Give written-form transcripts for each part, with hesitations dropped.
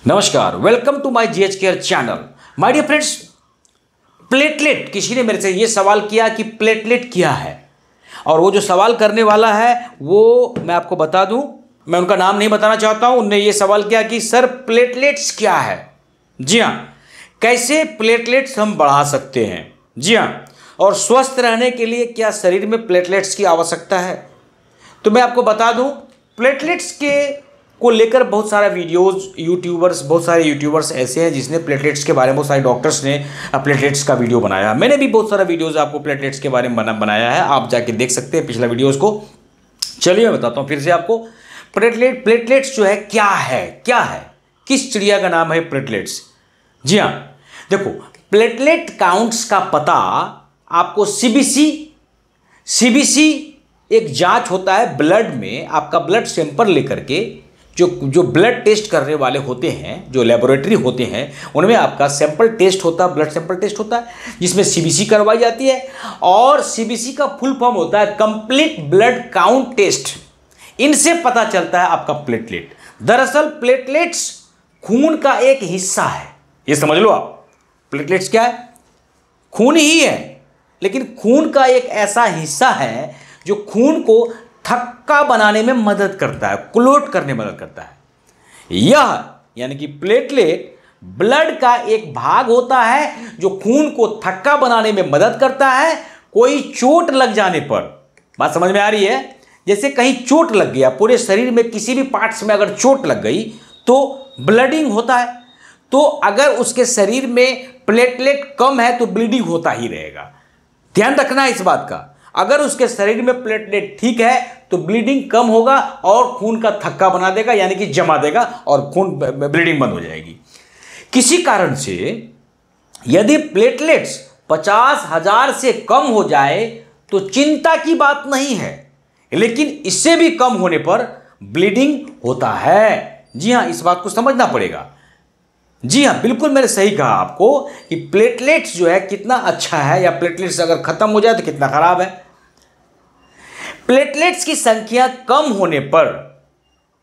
नमस्कार, welcome to my GH care channel. My dear friends, platelet, किसी ने मेरे से ये सवाल किया कि प्लेटलेट क्या है, और वो जो सवाल करने वाला है वो मैं आपको बता दूं, मैं उनका नाम नहीं बताना चाहता हूं। उनने ये सवाल किया कि सर प्लेटलेट्स क्या है। जी हाँ, कैसे प्लेटलेट्स हम बढ़ा सकते हैं। जी हाँ, और स्वस्थ रहने के लिए क्या शरीर में प्लेटलेट्स की आवश्यकता है। तो मैं आपको बता दूं, प्लेटलेट्स को लेकर बहुत सारा वीडियोस बहुत सारे यूट्यूबर्स ऐसे हैं जिसने प्लेटलेट्स के बारे में, बहुत सारे डॉक्टर्स ने प्लेटलेट्स का वीडियो बनाया। मैंने भी बहुत सारा वीडियोस आपको प्लेटलेट्स के बारे में बनाया है, आप जाके देख सकते हैं पिछला वीडियोस को। चलिए मैं बताता हूँ फिर से आपको। प्लेटलेट्स जो है क्या है, किस चिड़िया का नाम है प्लेटलेट्स। जी हाँ, देखो, प्लेटलेट काउंट्स का पता आपको सीबीसी एक जांच होता है ब्लड में, आपका ब्लड सैंपल लेकर के जो ब्लड टेस्ट करने वाले होते हैं, जो लेबोरेटरी होते हैं, उनमें आपका सैंपल टेस्ट होता है, ब्लड सैंपल टेस्ट होता है, जिसमें सीबीसी करवाई जाती है। और सीबीसी का फुल फॉर्म होता है कंप्लीट ब्लड काउंट टेस्ट। इनसे पता चलता है आपका प्लेटलेट। दरअसल प्लेटलेट्स खून का एक हिस्सा है, ये समझ लो आप। प्लेटलेट्स क्या है? खून ही है, लेकिन खून का एक ऐसा हिस्सा है जो खून को थक्का बनाने में मदद करता है, क्लोट करने में मदद करता है। यह यानी कि प्लेटलेट ब्लड का एक भाग होता है जो खून को थक्का बनाने में मदद करता है। कोई चोट लग जाने पर, बात समझ में आ रही है, जैसे कहीं चोट लग गया, पूरे शरीर में किसी भी पार्ट्स में अगर चोट लग गई तो ब्लडिंग होता है। तो अगर उसके शरीर में प्लेटलेट कम है तो ब्लीडिंग होता ही रहेगा। ध्यान रखना है इस बात का। अगर उसके शरीर में प्लेटलेट ठीक है तो ब्लीडिंग कम होगा और खून का थक्का बना देगा, यानी कि जमा देगा, और खून ब्लीडिंग बंद हो जाएगी। किसी कारण से यदि प्लेटलेट्स 50,000 से कम हो जाए तो चिंता की बात नहीं है, लेकिन इससे भी कम होने पर ब्लीडिंग होता है। जी हाँ, इस बात को समझना पड़ेगा। जी हाँ, बिल्कुल मैंने सही कहा आपको कि प्लेटलेट्स जो है कितना अच्छा है, या प्लेटलेट्स अगर खत्म हो जाए तो कितना खराब है। प्लेटलेट्स की संख्या कम होने पर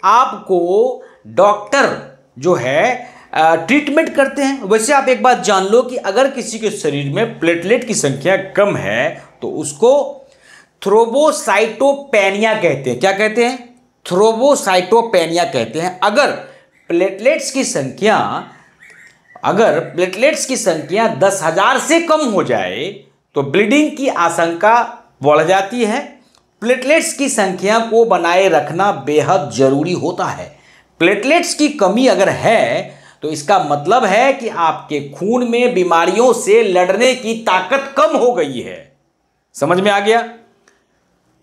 आपको डॉक्टर जो है ट्रीटमेंट करते हैं। वैसे आप एक बात जान लो कि अगर किसी के शरीर में प्लेटलेट की संख्या कम है तो उसको थ्रोम्बोसाइटोपेनिया कहते हैं। क्या कहते हैं? थ्रोम्बोसाइटोपेनिया कहते हैं। अगर प्लेटलेट्स की संख्या 10,000 से कम हो जाए तो ब्लीडिंग की आशंका बढ़ जाती है। प्लेटलेट्स की संख्या को बनाए रखना बेहद जरूरी होता है। प्लेटलेट्स की कमी अगर है तो इसका मतलब है कि आपके खून में बीमारियों से लड़ने की ताकत कम हो गई है। समझ में आ गया?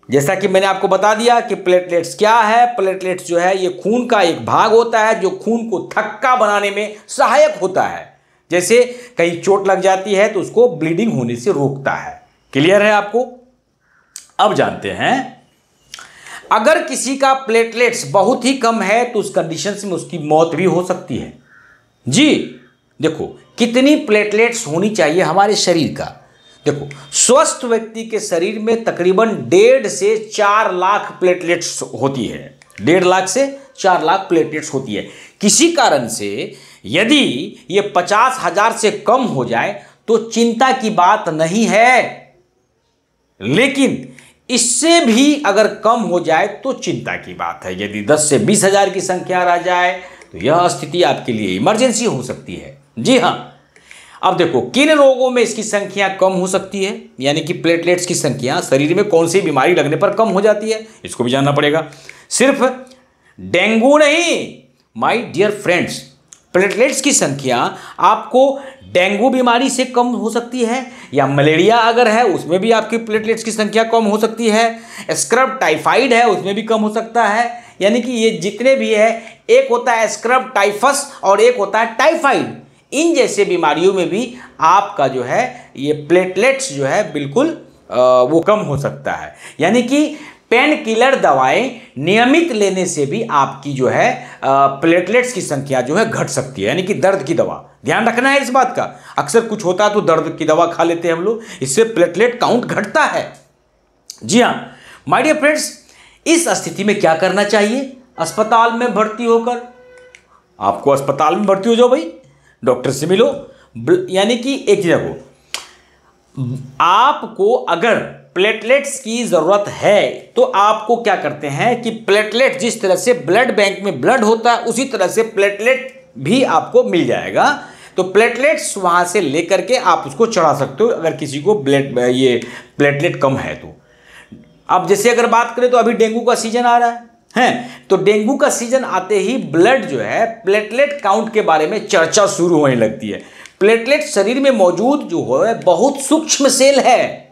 जैसा कि मैंने आपको बता दिया कि प्लेटलेट्स क्या है। प्लेटलेट्स जो है ये खून का एक भाग होता है जो खून को थक्का बनाने में सहायक होता है। जैसे कहीं चोट लग जाती है तो उसको ब्लीडिंग होने से रोकता है। क्लियर है आपको? अब जानते हैं, अगर किसी का प्लेटलेट्स बहुत ही कम है तो उस कंडीशन में उसकी मौत भी हो सकती है। जी देखो, कितनी प्लेटलेट्स होनी चाहिए हमारे शरीर का। देखो, स्वस्थ व्यक्ति के शरीर में तकरीबन 1.5 से 4 लाख प्लेटलेट्स होती है। 1.5 लाख से 4 लाख प्लेटलेट्स होती है। किसी कारण से यदि ये 50,000 से कम हो जाए तो चिंता की बात नहीं है, लेकिन इससे भी अगर कम हो जाए तो चिंता की बात है। यदि 10 से 20,000 की संख्या रह जाए तो यह स्थिति आपके लिए इमरजेंसी हो सकती है। जी हाँ, अब देखो किन रोगों में इसकी संख्या कम हो सकती है, यानी कि प्लेटलेट्स की संख्या शरीर में कौन सी बीमारी लगने पर कम हो जाती है, इसको भी जानना पड़ेगा। सिर्फ डेंगू नहीं माय डियर फ्रेंड्स, प्लेटलेट्स की संख्या आपको डेंगू बीमारी से कम हो सकती है, या मलेरिया अगर है उसमें भी आपकी प्लेटलेट्स की संख्या कम हो सकती है। स्क्रब टाइफाइड है उसमें भी कम हो सकता है। यानी कि ये जितने भी है, एक होता है स्क्रब टाइफस और एक होता है टाइफाइड। इन जैसे बीमारियों में भी आपका जो है ये प्लेटलेट्स जो है बिल्कुल वो कम हो सकता है। यानी कि पेन किलर दवाएं नियमित लेने से भी आपकी जो है प्लेटलेट्स की संख्या जो है घट सकती है। यानी कि दर्द की दवा, ध्यान रखना है इस बात का। अक्सर कुछ होता है तो दर्द की दवा खा लेते हैं हम लोग, इससे प्लेटलेट काउंट घटता है। जी हाँ माय डियर फ्रेंड्स, इस स्थिति में क्या करना चाहिए? अस्पताल में भर्ती होकर आपको अस्पताल में भर्ती हो जाओ भाई, डॉक्टर से मिलो। यानी कि एक चीज को, आपको अगर प्लेटलेट्स की ज़रूरत है तो आपको क्या करते हैं कि प्लेटलेट, जिस तरह से ब्लड बैंक में ब्लड होता है उसी तरह से प्लेटलेट भी आपको मिल जाएगा। तो प्लेटलेट्स वहाँ से लेकर के आप उसको चढ़ा सकते हो अगर किसी को ये प्लेटलेट कम है तो। अब जैसे अगर बात करें तो अभी डेंगू का सीजन आ रहा है, तो डेंगू का सीजन आते ही ब्लड जो है प्लेटलेट काउंट के बारे में चर्चा शुरू होने लगती है। प्लेटलेट शरीर में मौजूद जो है बहुत सूक्ष्म सेल है।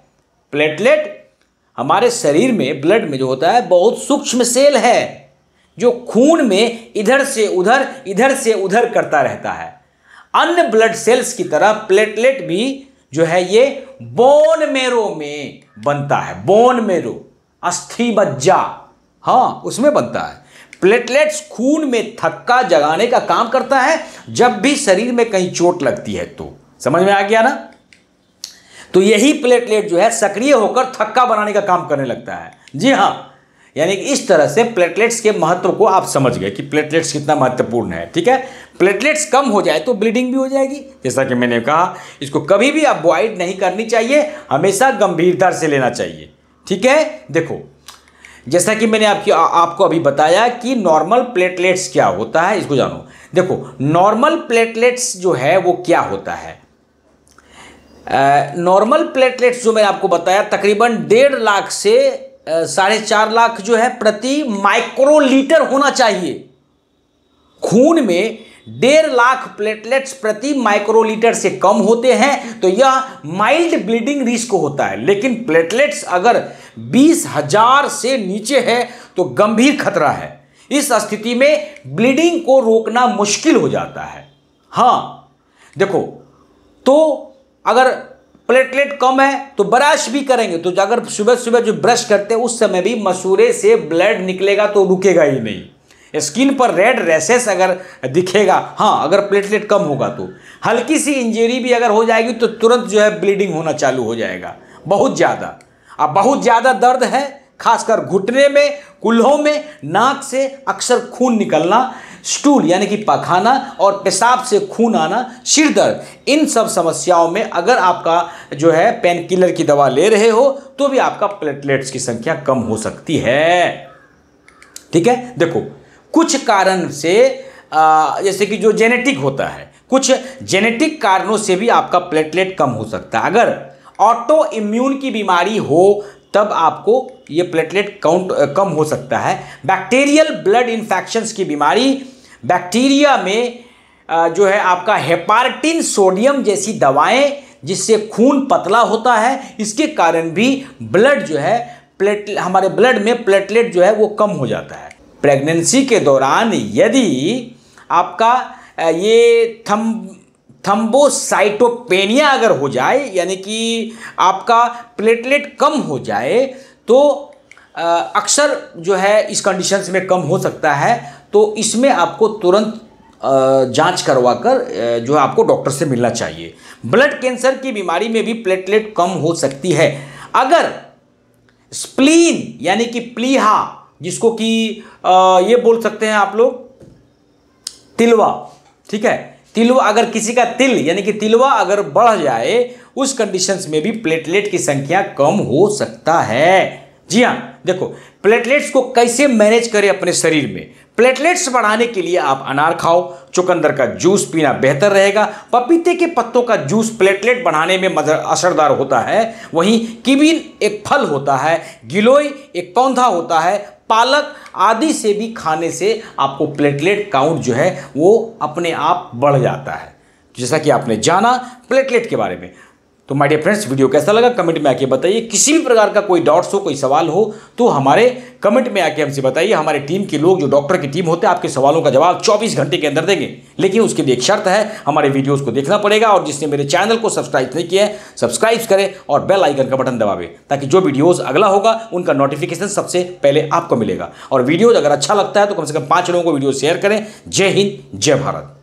प्लेटलेट हमारे शरीर में ब्लड में जो होता है बहुत सूक्ष्म सेल है जो खून में इधर से उधर करता रहता है। अन्य ब्लड सेल्स की तरह प्लेटलेट भी जो है ये बोन मेरो में बनता है। बोन मेरो, अस्थि मज्जा, हाँ उसमें बनता है। प्लेटलेट्स खून में थक्का जगाने का काम करता है जब भी शरीर में कहीं चोट लगती है तो। समझ में आ गया ना? तो यही प्लेटलेट जो है सक्रिय होकर थक्का बनाने का काम करने लगता है। जी हाँ, यानी कि इस तरह से प्लेटलेट्स के महत्व को आप समझ गए कि प्लेटलेट्स कितना महत्वपूर्ण है। ठीक है, प्लेटलेट्स कम हो जाए तो ब्लीडिंग भी हो जाएगी। जैसा कि मैंने कहा, इसको कभी भी अवॉइड नहीं करनी चाहिए, हमेशा गंभीरता से लेना चाहिए। ठीक है, देखो जैसा कि मैंने आपको अभी बताया कि नॉर्मल प्लेटलेट्स क्या होता है, इसको जानो। देखो नॉर्मल प्लेटलेट्स जो है वो क्या होता है। नॉर्मल प्लेटलेट्स जो मैंने आपको बताया तकरीबन 1.5 लाख से 4.5 लाख जो है प्रति माइक्रोलीटर होना चाहिए। खून में 1.5 लाख प्लेटलेट्स प्रति माइक्रोलीटर से कम होते हैं तो यह माइल्ड ब्लीडिंग रिस्क होता है। लेकिन प्लेटलेट्स अगर 20,000 से नीचे है तो गंभीर खतरा है। इस स्थिति में ब्लीडिंग को रोकना मुश्किल हो जाता है। हाँ देखो, तो अगर प्लेटलेट कम है तो ब्रश भी करेंगे तो अगर सुबह सुबह जो ब्रश करते हैं उस समय भी मसूड़े से ब्लड निकलेगा तो रुकेगा ही नहीं। स्किन पर रेड रैशेस अगर दिखेगा, हाँ अगर प्लेटलेट कम होगा तो हल्की सी इंजरी भी अगर हो जाएगी तो तुरंत जो है ब्लीडिंग होना चालू हो जाएगा, बहुत ज़्यादा। अब बहुत ज़्यादा दर्द है, खासकर घुटने में, कुल्हों में, नाक से अक्सर खून निकलना, स्टूल यानी कि पखाना और पेशाब से खून आना, सिर दर्द, इन सब समस्याओं में अगर आपका जो है पेन किलर की दवा ले रहे हो तो भी आपका प्लेटलेट्स की संख्या कम हो सकती है। ठीक है, देखो कुछ कारण से जैसे कि जो जेनेटिक होता है, कुछ जेनेटिक कारणों से भी आपका प्लेटलेट कम हो सकता है। अगर ऑटो इम्यून की बीमारी हो तब आपको ये प्लेटलेट काउंट कम हो सकता है। बैक्टीरियल ब्लड इन्फेक्शंस की बीमारी, बैक्टीरिया में जो है आपका हेपार्टिन सोडियम जैसी दवाएं जिससे खून पतला होता है, इसके कारण भी ब्लड जो है हमारे ब्लड में प्लेटलेट जो है वो कम हो जाता है। प्रेगनेंसी के दौरान यदि आपका ये थ्रोम्बोसाइटोपेनिया अगर हो जाए, यानी कि आपका प्लेटलेट कम हो जाए, तो अक्सर जो है इस कंडीशंस में कम हो सकता है। तो इसमें आपको तुरंत जांच करवाकर जो है आपको डॉक्टर से मिलना चाहिए। ब्लड कैंसर की बीमारी में भी प्लेटलेट कम हो सकती है। अगर स्प्लीन यानी कि प्लीहा, जिसको कि ये बोल सकते हैं आप लोग तिलवा, ठीक है, तिलवा, अगर किसी का तिल यानी कि तिलवा अगर बढ़ जाए उस कंडीशंस में भी प्लेटलेट की संख्या कम हो सकता है। जी हाँ, देखो प्लेटलेट्स को कैसे मैनेज करें अपने शरीर में। प्लेटलेट्स बढ़ाने के लिए आप अनार खाओ, चुकंदर का जूस पीना बेहतर रहेगा। पपीते के पत्तों का जूस प्लेटलेट बढ़ाने में असरदार होता है। वहीं किविन एक फल होता है, गिलोय एक पौधा होता है, पालक आदि से भी खाने से आपको प्लेटलेट काउंट जो है वो अपने आप बढ़ जाता है। जैसा कि आपने जाना प्लेटलेट के बारे में। तो माय डियर फ्रेंड्स, वीडियो कैसा लगा कमेंट में आके बताइए। किसी भी प्रकार का कोई डाउट्स हो, कोई सवाल हो तो हमारे कमेंट में आके हमसे बताइए। हमारे टीम के लोग जो डॉक्टर की टीम होते हैं आपके सवालों का जवाब 24 घंटे के अंदर देंगे। लेकिन उसके लिए एक शर्त है, हमारे वीडियोज़ को देखना पड़ेगा और जिसने मेरे चैनल को सब्सक्राइब नहीं किया है सब्सक्राइब करें और बेल आइकन का बटन दबावे, ताकि जो वीडियोज़ अगला होगा उनका नोटिफिकेशन सबसे पहले आपको मिलेगा। और वीडियोज़ अगर अच्छा लगता है तो कम से कम 5 लोगों को वीडियो शेयर करें। जय हिंद, जय भारत।